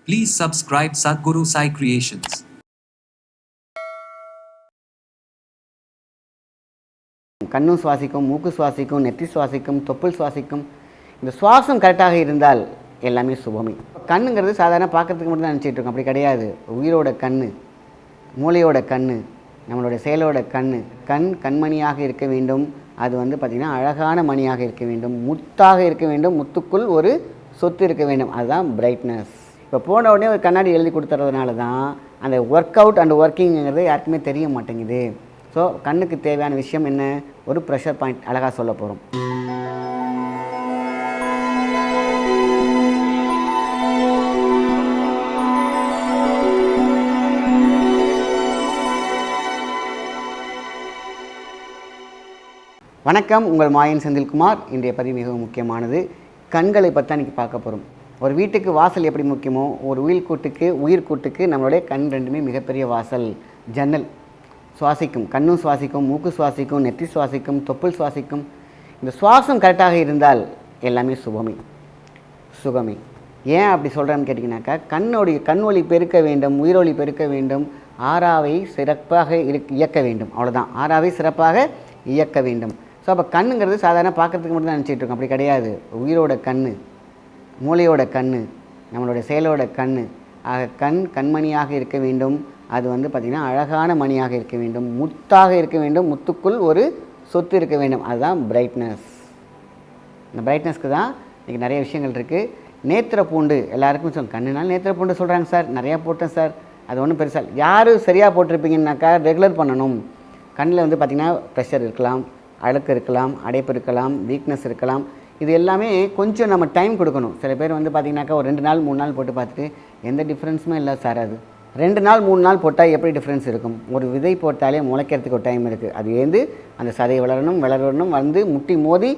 Please subscribe Sadhguru Sai Creations. கண்ணும் சுவாசிக்கும், மூக்கு சுவாசிக்கும், நெற்றி சுவாசிக்கும், தொப்புள் சுவாசிக்கும். இந்த சுவாசம் கரெக்டாக இருந்தால் எல்லாமே சுபமே. கண்ணுங்கிறது சாதாரண பார்க்கறதுக்கு மட்டும் தான் நினச்சிட்டு இருக்கோம். அப்படி கிடையாது. உயிரோட கண், மூளையோட கண், நம்மளுடைய செயலோட கண். கண்மணியாக இருக்க வேண்டும். அது பார்த்திங்கன்னா அழகான மணியாக இருக்க வேண்டும், முத்தாக இருக்க வேண்டும், முத்துக்குள் ஒரு சொத்து இருக்க வேண்டும். அதுதான் பிரைட்னஸ். இப்போ போன உடனே ஒரு கண்ணாடி எழுதி கொடுத்துறதுனால தான் அந்த ஒர்க் அவுட் அண்ட் ஒர்க்கிங்கிறது யாருக்குமே தெரிய மாட்டேங்குது. ஸோ கண்ணுக்கு தேவையான விஷயம் என்ன? ஒரு ப்ரெஷர் பாயிண்ட் அழகாக சொல்ல போகிறோம். வணக்கம், உங்கள் மாயன் செந்தில்குமார். இன்றைய பதிவு மிகவும் முக்கியமானது. கண்களை பற்றி தான் இன்றைக்கி பார்க்க போகிறோம். ஒரு வீட்டுக்கு வாசல் எப்படி முக்கியமோ, ஒரு உயிர்கூட்டுக்கு நம்மளுடைய கண் ரெண்டுமே மிகப்பெரிய வாசல், ஜன்னல். சுவாசிக்கும், கண்ணும் சுவாசிக்கும், மூக்கு சுவாசிக்கும், நெற்றி சுவாசிக்கும், தொப்புள் சுவாசிக்கும். இந்த சுவாசம் கரெக்டாக இருந்தால் எல்லாமே சுகமே. ஏன் அப்படி சொல்கிறேன்னு கேட்டிங்கனாக்கா, கண் ஒளி பெருக்க வேண்டும், உயிரொளி பெருக்க வேண்டும், ஆறாவை சிறப்பாக இயக்க வேண்டும். அவ்வளோதான், ஆறாவை சிறப்பாக இயக்க வேண்டும். ஸோ அப்போ கண்ணுங்கிறது சாதாரண பார்க்குறதுக்கு மட்டும் தான் நினச்சிட்டு இருக்கோம். அப்படி கிடையாது. உயிரோட கண், மூளையோட கண், நம்மளுடைய செயலோட கண். ஆக கண்மணியாக இருக்க வேண்டும். அது பார்த்திங்கன்னா அழகான மணியாக இருக்க வேண்டும், முத்தாக இருக்க வேண்டும், முத்துக்குள் ஒரு சொத்து இருக்க வேண்டும். அதுதான் பிரைட்னஸ். இந்த பிரைட்னஸ்க்கு தான் இன்றைக்கி நிறைய விஷயங்கள் இருக்குது. நேத்திர பூண்டு எல்லாருக்கும் கண்ணுனால நேத்திர பூண்டு சொல்கிறாங்க சார், நிறையா போட்டேன் சார், அது ஒன்றும் பெருசாக யார் சரியாக போட்டிருப்பீங்கன்னாக்கா ரெகுலர் பண்ணணும். கண்ணில் பார்த்திங்கன்னா ப்ரெஷர் இருக்கலாம், அழுக்கு இருக்கலாம், அடைப்பு இருக்கலாம், வீக்னஸ் இருக்கலாம். இது எல்லாமே கொஞ்சம் நம்ம டைம் கொடுக்கணும். சில பேர் பார்த்திங்கனாக்கா ஒரு 2 நாள் 3 நாள் போட்டு பார்த்துட்டு எந்த டிஃப்ரென்ஸுமே இல்லை சார். அது 2 நாள் 3 நாள் போட்டால் எப்படி டிஃப்ரென்ஸ் இருக்கும்? ஒரு விதை போட்டாலே முளைக்கிறதுக்கு ஒரு டைம் இருக்குது. அது அந்த சதை வளரணும், முட்டி மோதி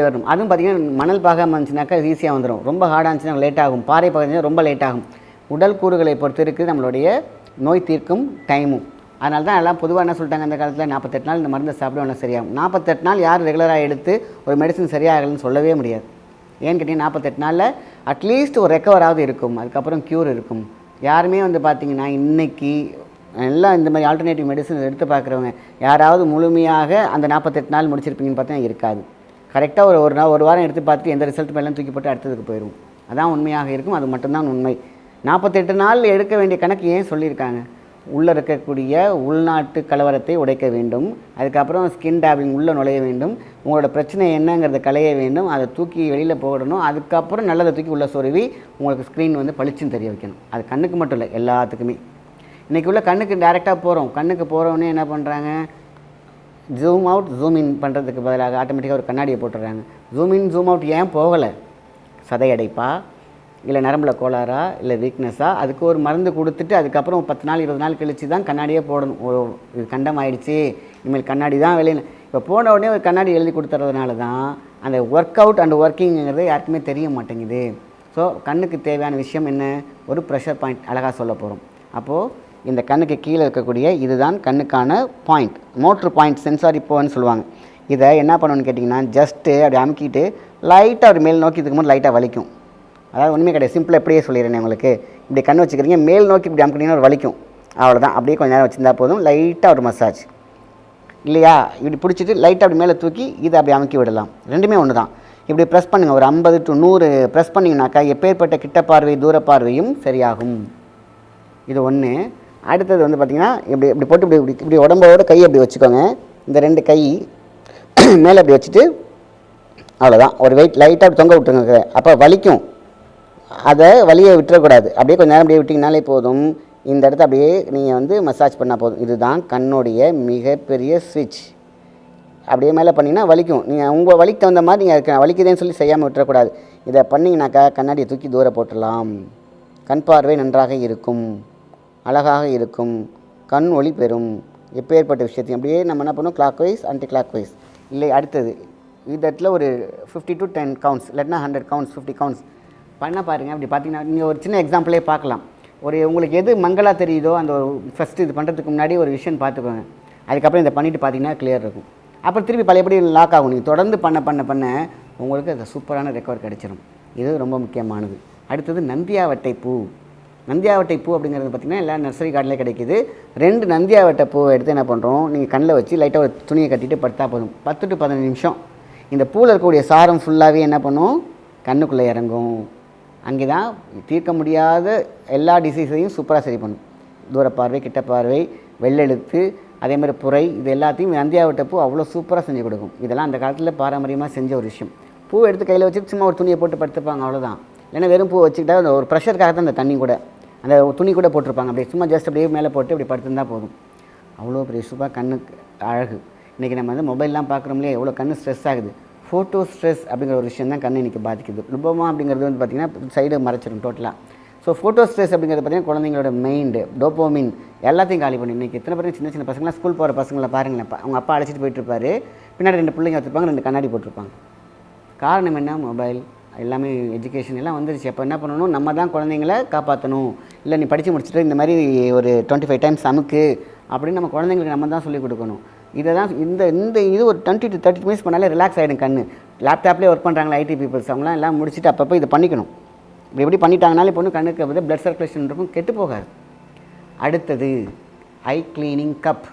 வரணும். அதுவும் பார்த்திங்கன்னா மணல் பாகாமல் இருந்துச்சுனாக்கா ஈஸியாக வந்துடும். ரொம்ப ஹார்டாக இருந்துச்சுன்னா லேட் ஆகும். பாறை பாகம் ரொம்ப லேட் ஆகும். உடல் கூறுகளை பொறுத்து இருக்குது நம்மளுடைய நோய் தீர்க்கும் டைமும். அதனால தான் எல்லாம் பொதுவாக என்ன சொல்லிட்டாங்க அந்த காலத்தில், 48 நாள் இந்த மருந்தை சாப்பிடுவாங்க சரியாகும். 48 நாள் யார் ரெகுலராக எடுத்து ஒரு மெடிசன் சரியாகலன்னு சொல்லவே முடியாது. ஏன்னு கேட்டிங்கன்னா 48 நாளில் அட்லீஸ்ட் ஒரு ரெக்கவராவது இருக்கும், அதுக்கப்புறம் க்யூர் இருக்கும். யாருமே பார்த்திங்கன்னா இன்றைக்கி எல்லாம் இந்த மாதிரி ஆல்டர்னேட்டிவ் மெடிசன் எடுத்து பார்க்குறவங்க யாராவது முழுமையாக அந்த 48 நாள் முடிச்சிருப்பீங்கன்னு பார்த்தா இருக்காது. கரெக்டாக ஒரு வாரம் எடுத்து பார்த்துட்டு எந்த ரிசல்ட்டுமே எல்லாம் தூக்கி போட்டு அடுத்ததுக்கு போயிடும். அதான் உண்மையாக இருக்கும். அது மட்டும்தான் உண்மை. 48 நாள் எடுக்க வேண்டிய கணக்கு ஏன் சொல்லியிருக்காங்க? உள்ளே இருக்கக்கூடிய உள்நாட்டு கலவரத்தை உடைக்க வேண்டும், அதுக்கப்புறம் ஸ்கின் டேப்லிங் உள்ளே நுழைய வேண்டும், உங்களோட பிரச்சனை என்னங்கிறத களைய வேண்டும், அதை தூக்கி வெளியில் போடணும், அதுக்கப்புறம் நல்லதை தூக்கி உள்ளே சொருவி உங்களுக்கு ஸ்க்ரீன் பளிச்சுன்னு தெரிய வைக்கணும். அது கண்ணுக்கு மட்டும் இல்லை, எல்லாத்துக்குமே. இன்றைக்கி உள்ள கண்ணுக்கு டைரெக்டாக போகிறோம். கண்ணுக்கு போகிறவொடனே என்ன பண்ணுறாங்க? ஜூம் அவுட் ஜூம் இன் பண்ணுறதுக்கு பதிலாக ஆட்டோமேட்டிக்காக ஒரு கண்ணாடியை போட்டுடுறாங்க. ஜூம் இன் ஜூம் அவுட் ஏன் போகலை? சதை அடைப்பா, இல்லை நரம்பில் கோளாறா, இல்லை வீக்னஸாக? அதுக்கு ஒரு மருந்து கொடுத்துட்டு அதுக்கப்புறம் 10 நாள் 20 நாள் கழித்து தான் கண்ணாடியே போடணும். இது கண்டம் ஆகிடுச்சி, இனிமேல் கண்ணாடி தான் வெளியில். இப்போ போன உடனே ஒரு கண்ணாடி எழுதி கொடுத்துறதுனால தான் அந்த ஒர்க் அவுட் அண்ட் ஒர்க்கிங்கிறது யாருக்குமே தெரிய மாட்டேங்குது. ஸோ கண்ணுக்கு தேவையான விஷயம் என்ன? ஒரு ப்ரெஷர் பாயிண்ட் அழகாக சொல்ல போகிறோம். அப்போது இந்த கண்ணுக்கு கீழே இருக்கக்கூடிய இதுதான் கண்ணுக்கான பாயிண்ட், மோட்ரு பாயிண்ட், சென்சாரி போன்னு சொல்லுவாங்க. இதை என்ன பண்ணணும்னு கேட்டிங்கன்னா, ஜஸ்ட்டு அப்படி அமுக்கிட்டு லைட்டாக ஒரு மேல் நோக்கி இதுக்கு போது லைட்டாக வலிக்கும். அதாவது ஒன்றுமே கிடையாது, சிம்பிளாக எப்படியே சொல்லிடுறேன் உங்களுக்கு. இப்படி கண் வச்சுக்கிறீங்க, மேல் நோக்கி இப்படி அமுக்கினீங்கன்னா ஒரு வலிக்கும், அவ்வளோதான். அப்படியே கொஞ்சம் நேரம் வச்சுருந்தா போதும். லைட்டாக ஒரு மசாஜ் இல்லையா, இப்படி பிடிச்சிட்டு லைட்டாக அப்படி மேலே தூக்கி இதை அப்படி அமுக்கி விடலாம். ரெண்டுமே ஒன்று தான். இப்படி ப்ரெஸ் பண்ணுங்கள், ஒரு 50 to 100 ப்ரெஸ் பண்ணிங்கனாக்கா எப்பேற்பட்ட கிட்ட பார்வை தூர பார்வையும் சரியாகும். இது ஒன்று. அடுத்தது பார்த்திங்கன்னா இப்படி இப்படி போட்டு இப்படி உடம்போட கையை அப்படி வச்சுக்கோங்க. இந்த 2 கை மேலே அப்படி வச்சுட்டு அவ்வளோதான், ஒரு வெயிட் லைட்டாக அப்படி தொங்க விட்டுருங்க. அப்போ வலிக்கும், அதை வலியை விட்டுறக்கூடாது. அப்படியே கொஞ்சம் நேரம் அப்படியே விட்டிங்கனாலே போதும். இந்த இடத்த அப்படியே நீங்கள் மசாஜ் பண்ணால் போதும். இதுதான் கண்ணுடைய மிகப்பெரிய ஸ்விட்ச். அப்படியே மேலே பண்ணிங்கன்னா வலிக்கும். நீங்கள் உங்கள் வலிக்கு தகுந்த மாதிரி நீங்கள் வலிக்குதேன்னு சொல்லி செய்யாமல் விட்டுறக்கூடாது. இதை பண்ணிங்கனாக்கா கண்ணாடியை தூக்கி தூர போட்டுடலாம். கண் பார்வை நன்றாக இருக்கும், அழகாக இருக்கும், கண் ஒளி பெறும். எப்பேற்பட்ட விஷயத்தையும் அப்படியே நம்ம என்ன பண்ணுவோம், clockwise anticlockwise. இல்லை அடுத்தது இந்த இடத்துல ஒரு 50 to 10 கவுண்ட்ஸ், இல்லைன்னா 100 கவுண்ட்ஸ், 50 கவுண்ட்ஸ் பண்ண பாருங்கள். அப்படி பார்த்தீங்கன்னா நீங்கள் ஒரு சின்ன எக்ஸாம்பிளே பார்க்கலாம். உங்களுக்கு எது மங்களாக தெரியுதோ அந்த ஒரு ஃபஸ்ட்டு இது பண்ணுறதுக்கு முன்னாடி ஒரு விஷயம் பார்த்துக்கோங்க. அதுக்கப்புறம் இதை பண்ணிவிட்டு பார்த்தீங்கன்னா கிளியர் இருக்கும். அப்புறம் திருப்பி பழையபடி லாக் ஆகும். நீங்கள் தொடர்ந்து பண்ண உங்களுக்கு அது சூப்பரான ரெக்கவர் கிடச்சிரும். இது ரொம்ப முக்கியமானது. அடுத்தது நந்தியாவட்டை பூ. நந்தியாவட்டை பூ அப்படிங்கிறது பார்த்திங்கன்னா எல்லா நர்சரி கார்டிலே கிடைக்கிது. 2 நந்தியாவட்டை பூவை எடுத்து என்ன பண்ணுறோம், நீங்கள் கண்ணில் வச்சு லைட்டாக ஒரு துணியை கட்டிட்டு படுத்தா போதும். 10 to 15 நிமிஷம் இந்த பூவில் இருக்கக்கூடிய சாரம் ஃபுல்லாகவே என்ன பண்ணும், கண்ணுக்குள்ளே இறங்கும். அங்கே தான் தீர்க்க முடியாத எல்லா டிசீஸையும் சூப்பராக சரி பண்ணும். தூரப்பார்வை, கிட்ட பார்வை, வெள்ளெழுத்து, அதேமாதிரி புரை, இது எல்லாத்தையும் நந்தியாவட்டை பூ அவ்வளோ சூப்பராக செஞ்சு கொடுக்கும். இதெல்லாம் அந்த காலத்தில் பாரம்பரியமாக செஞ்ச ஒரு விஷயம். பூ எடுத்து கையில் வச்சுட்டு சும்மா ஒரு துணியை போட்டு படுத்துப்பாங்க, அவ்வளோதான். இல்லைன்னா வெறும் பூ வச்சுக்கிட்டா அந்த ஒரு ப்ரெஷருக்காக தான் அந்த தண்ணி கூட அந்த துணி கூட போட்டிருப்பாங்க. அப்படியே சும்மா ஜஸ்ட் அப்படியே மேலே போட்டு அப்படி படுத்துருந்தா போதும். அவ்வளோ பெரிய சூப்பராக கண்ணுக்கு அழகு. இன்றைக்கி நம்ம வந்து மொபைல்லாம் பார்க்குறோம்லையே எவ்வளோ கண்ணு ஸ்ட்ரெஸ் ஆகுது. ஃபோட்டோ ஸ்ட்ரெஸ் அப்படிங்கிற ஒரு விஷயம் தான் கண்ணை இன்றைக்கி பாதிக்குது. லுபமா அப்படிங்கிறது வந்து பார்த்திங்கன்னா சைடு மறைச்சிடும் டோட்டலாக. ஸோ ஃபோட்டோ ஸ்ட்ரெஸ் அப்படிங்கிறது பார்த்திங்கன்னா குழந்தைங்களோட மைண்டு, டோப்போமின் எல்லாத்தையும் காலி பண்ணி. இன்றைக்கி எத்தனை பேர் சின்ன சின்ன பசங்களாம் ஸ்கூல் போகிற பசங்களை பாருங்களேன், அவங்க அப்பா அழைச்சிட்டு போயிட்டுருப்பாரு, பின்னாடி 2 பிள்ளைங்க வச்சுருப்பாங்க, 2 கண்ணாடி போட்டிருப்பாங்க. காரணம் என்ன, மொபைல் எல்லாமே எஜுகேஷன் எல்லாம் வந்துருச்சு. அப்போ என்ன பண்ணணும், நம்ம தான் குழந்தைங்கள காப்பாற்றணும். இல்லை நீ படித்து முடிச்சுட்டு இந்த மாதிரி ஒரு 25 டைம்ஸ் அமுக்கு அப்படின்னு நம்ம குழந்தைங்களுக்கு நம்ம தான் சொல்லிக் கொடுக்கணும். இதை தான் இந்த இது ஒரு 20 to 30 மினிட்ஸ் பண்ணாலே ரிலாக்ஸ் ஆகிடும் கண்ணு. லேப்டாப்லேயே ஒர்க் பண்ணுறாங்களா ஐடி பீப்புள்ஸ், அவங்களாம் எல்லாம் முடிச்சுட்டு அப்பப்போ இதை பண்ணிக்கணும். இப்படி எப்படி பண்ணிட்டாங்கனாலே இப்போ கண்ணுக்கு வந்து பிளட் சர்க்குலேஷன் இருக்கும், கெட்டு போகாது. அடுத்தது ஐ கிளீனிங் கப்.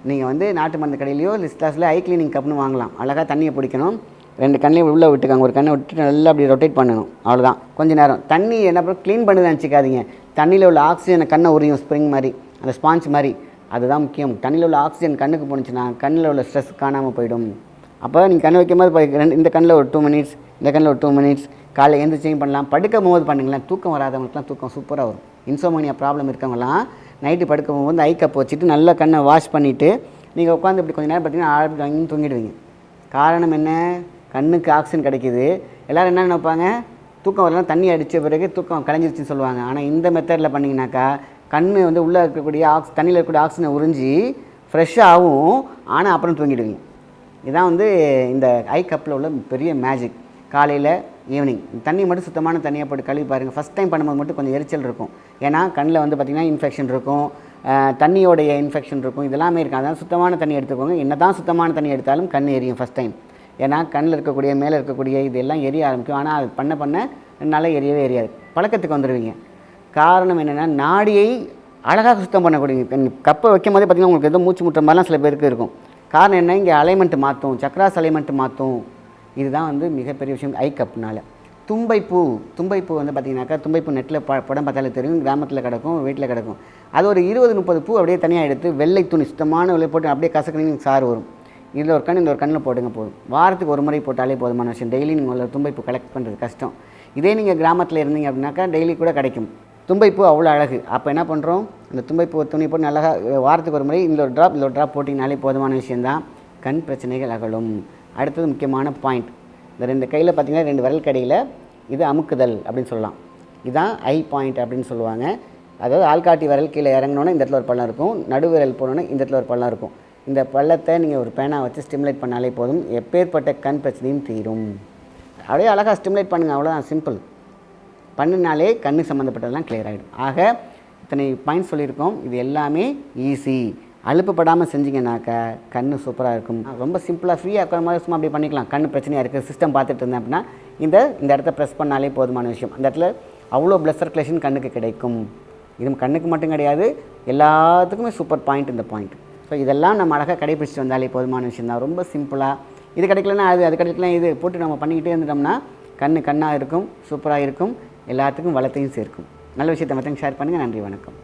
நீங்கள் வந்து நாட்டு மருந்து கடையிலையோ லிஸ்டாஸில் ஐ கிளீனிங் கப்னு வாங்கலாம். அழகாக தண்ணியை பிடிக்கணும், 2 கண்ணையும் உள்ளே விட்டுக்காங்க, ஒரு கண்ணை விட்டுட்டு நல்லா அப்படி ரொட்டேட் பண்ணணும், அவ்வளோதான். கொஞ்சம் நேரம் தண்ணி என்ன பண்ண க்ளீன் பண்ணி நினச்சிக்காதீங்க. தண்ணியில் உள்ள ஆக்சிஜனை கண்ணை உரியும், ஸ்ப்ரிங் மாதிரி, அந்த ஸ்பாஞ்ச் மாதிரி. அதுதான் முக்கியம். தண்ணியில் உள்ள ஆக்சிஜன் கண்ணுக்கு போணுச்சுன்னா கண்ணில் உள்ள ஸ்ட்ரெஸ் காணாமல் போயிடும். அப்போ நீங்கள் கண் வைக்கும் போது இந்த கண்ணில் ஒரு 2 மினிட்ஸ், இந்த கண்ணில் ஒரு 2 மினிட்ஸ், காலையில் எழுந்திரிச்சையும் பண்ணலாம். படுக்கும் போது பண்ணுங்களேன், தூக்கம் வராதவங்களுக்குலாம் தூக்கம் சூப்பராக வரும். இன்சோமோனியா ப்ராப்ளம் இருக்கவங்களாம் நைட்டு படுக்கும் போது ஐ கப் வச்சுட்டு நல்லா கண்ணை வாஷ் பண்ணிவிட்டு நீங்கள் உட்காந்து இப்படி கொஞ்சம் நேரம் பார்த்தீங்கன்னா ஆழ்ந்து வாங்கி தூங்கிடுவீங்க. காரணம் என்ன, கண்ணுக்கு ஆக்சிஜன் கிடைக்கிது. எல்லோரும் என்ன நினைப்பாங்க, தூக்கம் வரலாம் தண்ணி அடித்த பிறகு தூக்கம் கலைஞ்சிருச்சுன்னு சொல்லுவாங்க. ஆனால் இந்த மெத்தடில் பண்ணிங்கனாக்கா கண் வந்து உள்ளே இருக்கக்கூடிய தண்ணியில் இருக்கக்கூடிய ஆக்சிஜனை உறிஞ்சி ஃப்ரெஷ்ஷாக ஆகும், ஆனால் அப்புறம் தூங்கிடுவீங்க. இதுதான் வந்து இந்த ஐ கப்பில் உள்ள பெரிய மேஜிக். காலையில் ஈவினிங் தண்ணி மட்டும் சுத்தமான தண்ணியாக போட்டு கழுவி பாருங்கள். ஃபஸ்ட் டைம் பண்ணும்போது மட்டும் கொஞ்சம் எரிச்சல் இருக்கும். ஏன்னா கண்ணில் வந்து பார்த்திங்கன்னா இன்ஃபெக்ஷன் இருக்கும், தண்ணியோடைய இன்ஃபெக்ஷன் இருக்கும், இதெல்லாமே இருக்கும். அதனால் சுத்தமான தண்ணி எடுத்துக்கோங்க. என்ன தான் சுத்தமான தண்ணி எடுத்தாலும் கண் எரியும் ஃபஸ்ட் டைம். ஏன்னா கண்ணில் இருக்கக்கூடிய மேலே இருக்கக்கூடிய இது எல்லாம் எரிய ஆரம்பிக்கும். ஆனால் அது பண்ண 2 நாளில் எரியவே எரியாது, பழக்கத்துக்கு வந்துடுவீங்க. காரணம் என்னென்னா நாடியை அழகாக சுத்தம் பண்ணக்கூடிய கப்பை வைக்கும் போதே பார்த்திங்கன்னா உங்களுக்கு எதுவும் மூச்சு முட்டுற மாதிரிலாம் சில பேருக்கு இருக்கும். காரணம் என்ன, இங்கே அலைன்மெண்ட் மாற்றும், சக்ராஸ் அலைன்மெண்ட் மாற்றும். இதுதான் வந்து மிகப்பெரிய விஷயம் ஐ கப்னால. தும்பைப்பூ வந்து பார்த்திங்கனாக்கா தும்பைப்பூ நெட்டில் படம் பார்த்தாலே தெரியும், கிராமத்தில் கிடக்கும், வீட்டில் கிடக்கும். அது ஒரு 20-30 பூ அப்படியே தனியாக எடுத்து வெள்ளை துணி சுத்தமான வெள்ளை போட்டு அப்படியே கசக்கணின்னு சாறு வரும். இதில் ஒரு கண் இந்த ஒரு கண்ணில் போடுங்க போதும். வாரத்துக்கு 1 முறை போட்டாலே போதுமான விஷயம். டெய்லி நீங்கள் தும்பைப்பூ கலெக்ட் பண்ணுறது கஷ்டம். இதே நீங்கள் கிராமத்தில் இருந்தீங்க அப்படின்னாக்கா டெய்லி கூட கிடைக்கும். தும்பைப்பூ அவ்வளோ அழகு. அப்போ என்ன பண்ணுறோம், அந்த தும்பைப்பூ துணி போட்டு நல்லா வாரத்துக்கு 1 முறை இந்த ஒரு ட்ராப் போட்டிங்கனாலே போதுமான விஷயந்தான். கண் பிரச்சனைகள் அகலும். அடுத்தது முக்கியமான பாயிண்ட், இந்த 2 கையில் பார்த்திங்கன்னா 2 விரல் கடையில் இது அமுக்குதல் அப்படின்னு சொல்லலாம். இதுதான் ஐ பாயிண்ட் அப்படின்னு சொல்லுவாங்க. அதாவது ஆள்காட்டி விரல் கீழே இறங்கினோன்னே இந்த இடத்துல ஒரு பள்ளம் இருக்கும், நடுவிரல் போனோன்னே இந்த இடத்துல ஒரு பள்ளம் இருக்கும். இந்த பள்ளத்தை நீங்கள் ஒரு பேனா வச்சு ஸ்டிமுலேட் பண்ணாலே போதும், எப்பேற்பட்ட கண் பிரச்சனையும் தீரும். அப்படியே அழகாக ஸ்டிமுலேட் பண்ணுங்கள், அவ்வளோதான், சிம்பிள். பண்ணினாலே கண்ணு சம்மந்தப்பட்டதெல்லாம் கிளியர் ஆகிடும். ஆக இத்தனை பாயிண்ட்ஸ் சொல்லியிருக்கோம். இது எல்லாமே ஈஸி. அலுப்புப்படாமல் செஞ்சிங்கனாக்கா கண் சூப்பராக இருக்கும். ரொம்ப சிம்பிளாக ஃப்ரீயாக இருக்கிற மாதிரி சும்மா அப்படி பண்ணிக்கலாம். கண் பிரச்சனையாக இருக்குது, சிஸ்டம் பார்த்துட்டு இருந்தேன் அப்படின்னா இந்த இடத்த ப்ரெஸ் பண்ணாலே போதுமான விஷயம். அந்த இடத்துல அவ்வளோ பிளட் சர்க்குலேஷன் கண்ணுக்கு கிடைக்கும். இது கண்ணுக்கு மட்டும் கிடையாது, எல்லாத்துக்குமே சூப்பர் பாயிண்ட் இந்த பாயிண்ட். ஸோ இதெல்லாம் நம்ம அழகாக கடைபிடிச்சிட்டு வந்தாலே போதுமான விஷயம் தான். ரொம்ப சிம்பிளாக. இது கிடைக்கலன்னா அது கிடைக்கலாம், இது போட்டு நம்ம பண்ணிக்கிட்டே இருந்துட்டோம்னா கண்ணாக இருக்கும், சூப்பராக இருக்கும், எல்லாத்துக்கும் வளத்தையும் சேர்க்கும். நல்ல விஷயத்தை மற்றவங்க ஷேர் பண்ணுங்கள். நன்றி, வணக்கம்.